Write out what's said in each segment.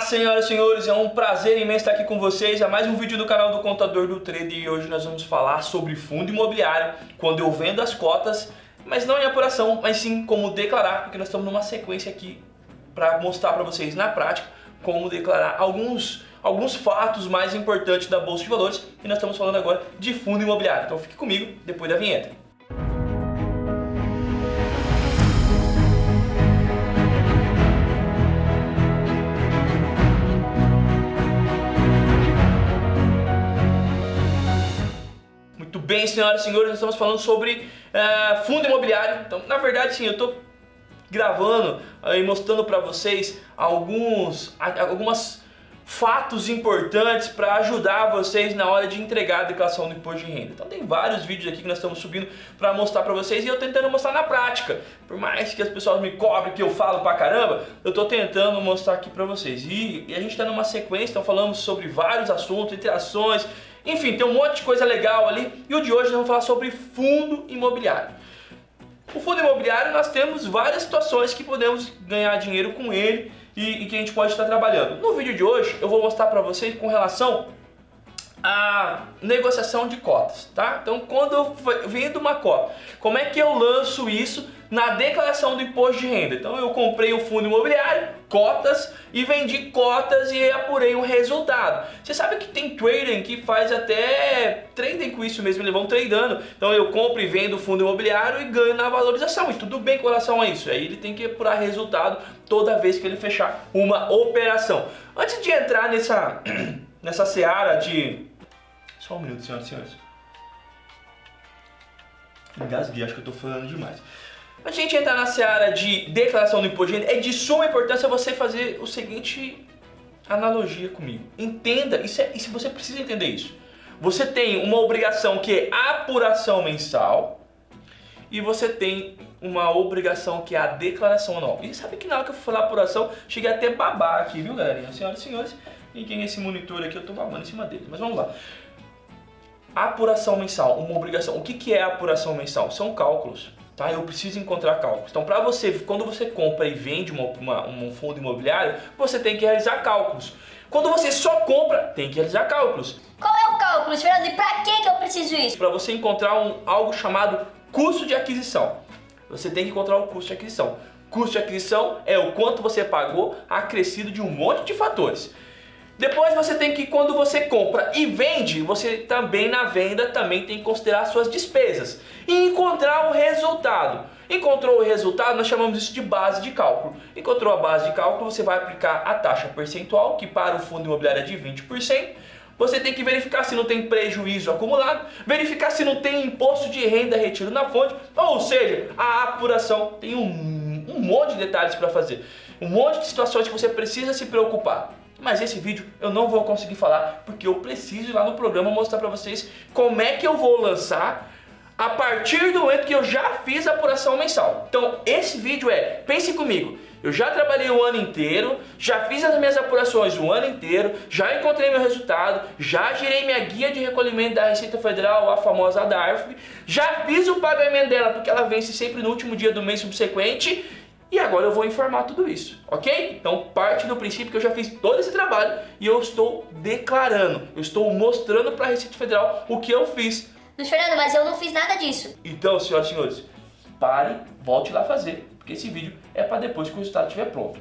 Senhoras e senhores, é um prazer imenso estar aqui com vocês a mais um vídeo do canal do Contador do Trader e hoje nós vamos falar sobre fundo imobiliário, quando eu vendo as cotas, mas não em apuração, mas sim como declarar, porque nós estamos numa sequência aqui para mostrar para vocês na prática como declarar alguns fatos mais importantes da Bolsa de Valores e nós estamos falando agora de fundo imobiliário, então fique comigo depois da vinheta. Muito bem, senhoras e senhores, nós estamos falando sobre fundo imobiliário. Então, na verdade, sim, eu estou gravando e mostrando para vocês alguns fatos importantes para ajudar vocês na hora de entregar a declaração do imposto de renda. Então tem vários vídeos aqui que nós estamos subindo para mostrar para vocês e eu tentando mostrar na prática. Por mais que as pessoas me cobrem que eu falo pra caramba, eu estou tentando mostrar aqui para vocês. E a gente está numa sequência, então falamos sobre vários assuntos, entre ações, enfim, tem um monte de coisa legal ali. E o de hoje nós vamos falar sobre fundo imobiliário. O fundo imobiliário nós temos várias situações que podemos ganhar dinheiro com ele e que a gente pode estar trabalhando. No vídeo de hoje eu vou mostrar para vocês com relação à negociação de cotas, tá? Então quando eu vendo uma cota, como é que eu lanço isso na declaração do imposto de renda? Então eu comprei o fundo imobiliário, cotas, e vendi cotas e apurei um resultado. Você sabe que tem trading que faz até trading com isso mesmo, eles vão tradando. Então eu compro e vendo o fundo imobiliário e ganho na valorização, e tudo bem com relação a isso. Aí ele tem que apurar resultado toda vez que ele fechar uma operação. Antes de entrar nessa seara de... Só um minuto, senhoras e senhores. Engasguei, acho que eu estou falando demais. A gente entrar na seara de declaração do imposto de renda, é de suma importância você fazer o seguinte analogia comigo. Entenda, isso você precisa entender isso. Você tem uma obrigação que é a apuração mensal e você tem uma obrigação que é a declaração anual. E sabe que na hora que eu for falar apuração, cheguei até babar aqui, viu, galerinha? Senhoras e senhores, e quem é esse monitor aqui, eu tô babando em cima dele, mas vamos lá. Apuração mensal, uma obrigação. O que é a apuração mensal? São cálculos. Tá? Eu preciso encontrar cálculos. Então, para você, quando você compra e vende um fundo imobiliário, você tem que realizar cálculos. Quando você só compra, tem que realizar cálculos. Qual é o cálculo, Fernando? E para que eu preciso isso? Para você encontrar algo chamado custo de aquisição. Você tem que encontrar o custo de aquisição. Custo de aquisição é o quanto você pagou acrescido de um monte de fatores. Depois você tem que, quando você compra e vende, você também na venda também tem que considerar suas despesas e encontrar o resultado. Encontrou o resultado, nós chamamos isso de base de cálculo. Encontrou a base de cálculo, você vai aplicar a taxa percentual, que para o fundo imobiliário é de 20%. Você tem que verificar se não tem prejuízo acumulado, verificar se não tem imposto de renda retido na fonte, ou seja, a apuração tem um monte de detalhes para fazer, um monte de situações que você precisa se preocupar. Mas esse vídeo eu não vou conseguir falar porque eu preciso ir lá no programa mostrar para vocês como é que eu vou lançar a partir do momento que eu já fiz a apuração mensal. Então esse vídeo pense comigo, eu já trabalhei o ano inteiro, já fiz as minhas apurações o ano inteiro, já encontrei meu resultado, já gerei minha guia de recolhimento da Receita Federal, a famosa DARF, já fiz o pagamento dela porque ela vence sempre no último dia do mês subsequente. E agora eu vou informar tudo isso, ok? Então parte do princípio que eu já fiz todo esse trabalho e eu estou declarando, eu estou mostrando para a Receita Federal o que eu fiz. Luiz Fernando, mas eu não fiz nada disso. Então, senhoras e senhores, pare, volte lá fazer, porque esse vídeo é para depois que o resultado estiver pronto.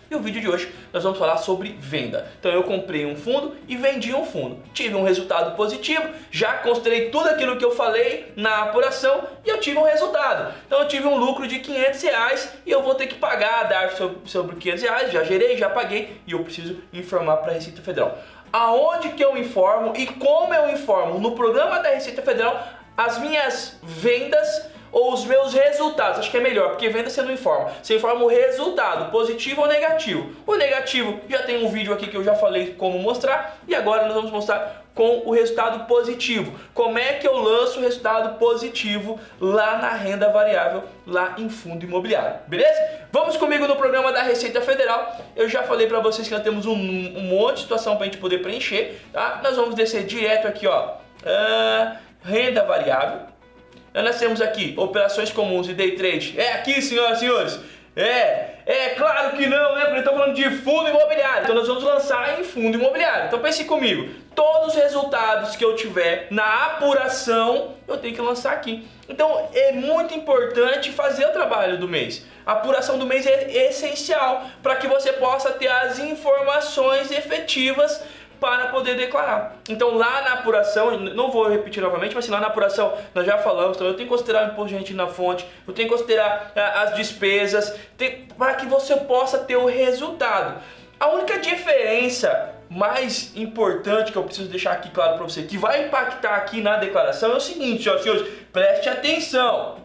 E o vídeo de hoje nós vamos falar sobre venda. Então eu comprei um fundo e vendi um fundo. Tive um resultado positivo, já considerei tudo aquilo que eu falei na apuração e eu tive um resultado. Então eu tive um lucro de R$500 e eu vou ter que pagar a DARF sobre R$500, já gerei, já paguei e eu preciso informar para a Receita Federal. Aonde que eu informo e como eu informo? No programa da Receita Federal as minhas vendas ou os meus resultados, acho que é melhor, porque venda você não informa, você informa o resultado, positivo ou negativo. O negativo, já tem um vídeo aqui que eu já falei como mostrar, e agora nós vamos mostrar com o resultado positivo. Como é que eu lanço o resultado positivo lá na renda variável, lá em fundo imobiliário, beleza? Vamos comigo no programa da Receita Federal, eu já falei para vocês que nós temos um monte de situação para a gente poder preencher, tá? Nós vamos descer direto aqui, ó, renda variável. Nós temos aqui operações comuns e day trade. É aqui, senhoras e senhores. É claro que não, né? Porque estamos falando de fundo imobiliário. Então nós vamos lançar em fundo imobiliário. Então pense comigo, todos os resultados que eu tiver na apuração, eu tenho que lançar aqui. Então é muito importante fazer o trabalho do mês. A apuração do mês é essencial para que você possa ter as informações efetivas para poder declarar. Então lá na apuração, não vou repetir novamente, mas assim, lá na apuração nós já falamos, então eu tenho que considerar o imposto de renda na fonte, eu tenho que considerar as despesas, para que você possa ter o resultado. A única diferença mais importante que eu preciso deixar aqui claro para você, que vai impactar aqui na declaração, é o seguinte, ó, senhores, preste atenção.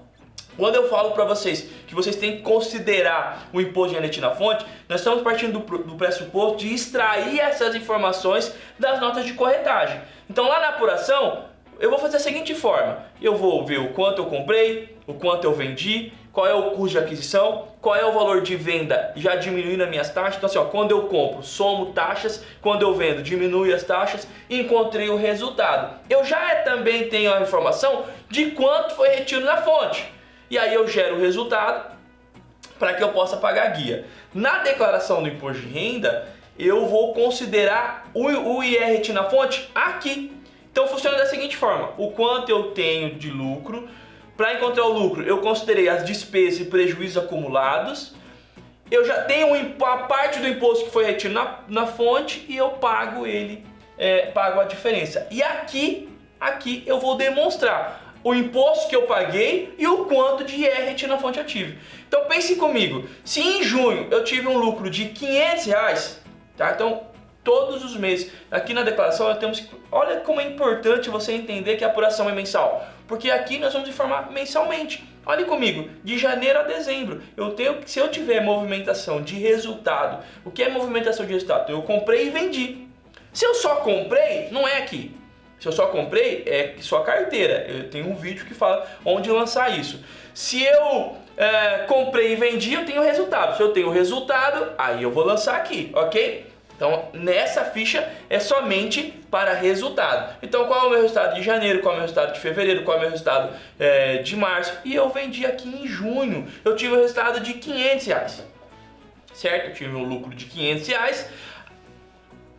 Quando eu falo para vocês que vocês têm que considerar o imposto de renda na fonte, nós estamos partindo do pressuposto de extrair essas informações das notas de corretagem. Então lá na apuração, eu vou fazer da seguinte forma, eu vou ver o quanto eu comprei, o quanto eu vendi, qual é o custo de aquisição, qual é o valor de venda já diminuindo as minhas taxas. Então assim, ó, quando eu compro, somo taxas, quando eu vendo, diminui as taxas e encontrei o resultado. Eu já também tenho a informação de quanto foi retido na fonte. E aí eu gero o resultado para que eu possa pagar a guia. Na declaração do imposto de renda, eu vou considerar o IR na fonte aqui. Então funciona da seguinte forma, o quanto eu tenho de lucro. Para encontrar o lucro, eu considerei as despesas e prejuízos acumulados. Eu já tenho a parte do imposto que foi retido na fonte e eu pago ele, pago a diferença. E aqui eu vou demonstrar o imposto que eu paguei e o quanto de IR na fonte eu tive. Então pense comigo, se em junho eu tive um lucro de R$500, tá? Então todos os meses, aqui na declaração nós temos que... Olha como é importante você entender que a apuração é mensal, porque aqui nós vamos informar mensalmente. Olhe comigo, de janeiro a dezembro, se eu tiver movimentação de resultado, o que é movimentação de resultado? Eu comprei e vendi. Se eu só comprei, não é aqui. Se eu só comprei, é só carteira. Eu tenho um vídeo que fala onde lançar isso. Se eu comprei e vendi, eu tenho resultado. Se eu tenho resultado, aí eu vou lançar aqui, ok? Então, nessa ficha é somente para resultado. Então, qual é o meu resultado de janeiro, qual é o meu resultado de fevereiro, qual é o meu resultado de março? E eu vendi aqui em junho. Eu tive o resultado de R$500. Certo? Eu tive um lucro de R$500.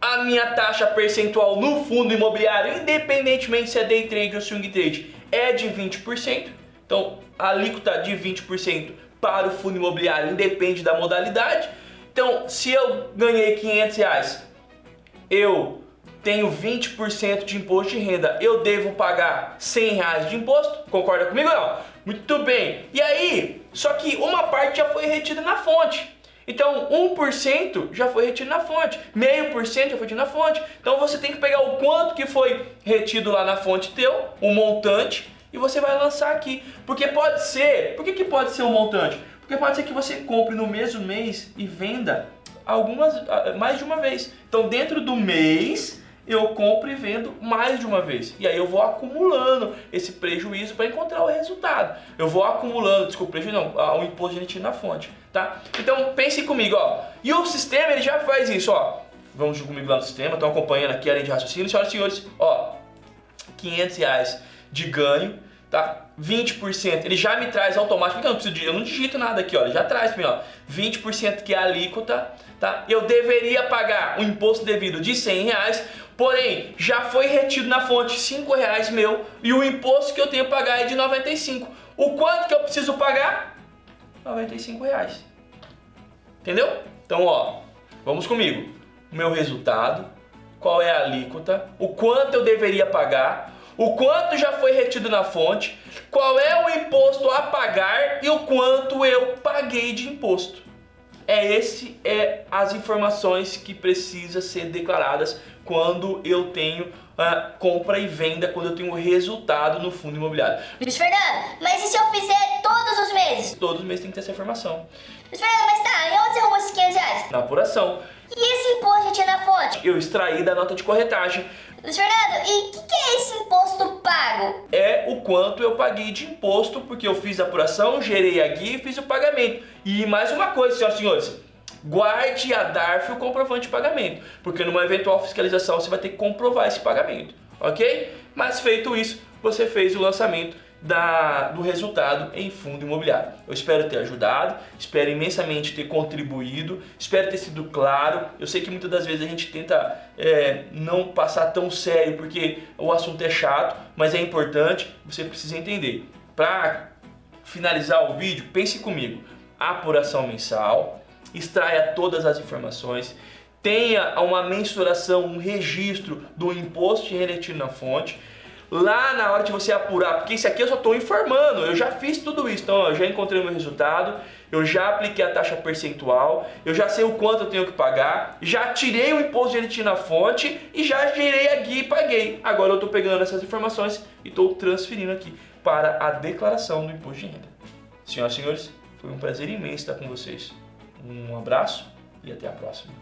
A minha taxa percentual no fundo imobiliário, independentemente se é day trade ou swing trade, é de 20%. Então, a alíquota de 20% para o fundo imobiliário independe da modalidade. Então, se eu ganhei R$500, eu tenho 20% de imposto de renda. Eu devo pagar R$100 de imposto? Concorda comigo ou não? Muito bem. E aí, só que uma parte já foi retida na fonte. Então 1% já foi retido na fonte, 0,5% já foi retido na fonte. Então você tem que pegar o quanto que foi retido lá na fonte teu, o montante, e você vai lançar aqui. Porque pode ser, por que pode ser um montante? Porque pode ser que você compre no mesmo mês e venda mais de uma vez. Então dentro do mês eu compro e vendo mais de uma vez. E aí eu vou acumulando esse prejuízo para encontrar o resultado. Eu vou acumulando, desculpa, prejuízo não, o imposto de renda na fonte, tá? Então pense comigo, ó. E o sistema ele já faz isso, ó. Vamos comigo lá no sistema, estão acompanhando aqui a linha de raciocínio, senhoras e senhores, ó. R$500 de ganho, tá? 20%, ele já me traz automaticamente, eu não digito nada aqui, ó, ele já traz para mim, ó, 20% que é a alíquota, tá? Eu deveria pagar o imposto devido de R$100, porém, já foi retido na fonte R$5 meu e o imposto que eu tenho que pagar é de 95. O quanto que eu preciso pagar? R$95. Entendeu? Então, ó, vamos comigo. O meu resultado, qual é a alíquota, o quanto eu deveria pagar, o quanto já foi retido na fonte, qual é o imposto a pagar e o quanto eu paguei de imposto. Esse é as informações que precisam ser declaradas quando eu tenho compra e venda, quando eu tenho resultado no fundo imobiliário. Luiz Fernando, mas e se eu fizer todos os meses? Todos os meses tem que ter essa informação. Luiz Fernando, mas tá, e onde você arrumou esses R$500? Na apuração. E esse imposto que tinha na fonte? Eu extraí da nota de corretagem. Luiz Fernando, e o que é esse imposto pago? É o quanto eu paguei de imposto, porque eu fiz a apuração, gerei a guia e fiz o pagamento. E mais uma coisa, senhoras e senhores, guarde a DARF o comprovante de pagamento, porque numa eventual fiscalização você vai ter que comprovar esse pagamento, ok? Mas feito isso, você fez o lançamento do resultado em fundo imobiliário. Eu espero ter ajudado, espero imensamente ter contribuído, espero ter sido claro. Eu sei que muitas das vezes a gente tenta não passar tão sério porque o assunto é chato, mas é importante, você precisa entender. Para finalizar o vídeo, pense comigo, apuração mensal, extraia todas as informações, tenha uma mensuração, um registro do imposto de renda retida na fonte. Lá na hora de você apurar, porque isso aqui eu só estou informando, eu já fiz tudo isso, então eu já encontrei o meu resultado, eu já apliquei a taxa percentual, eu já sei o quanto eu tenho que pagar, já tirei o imposto de renda retida na fonte e já gerei a guia e paguei. Agora eu estou pegando essas informações e estou transferindo aqui para a declaração do imposto de renda. Senhoras e senhores, foi um prazer imenso estar com vocês. Um abraço e até a próxima.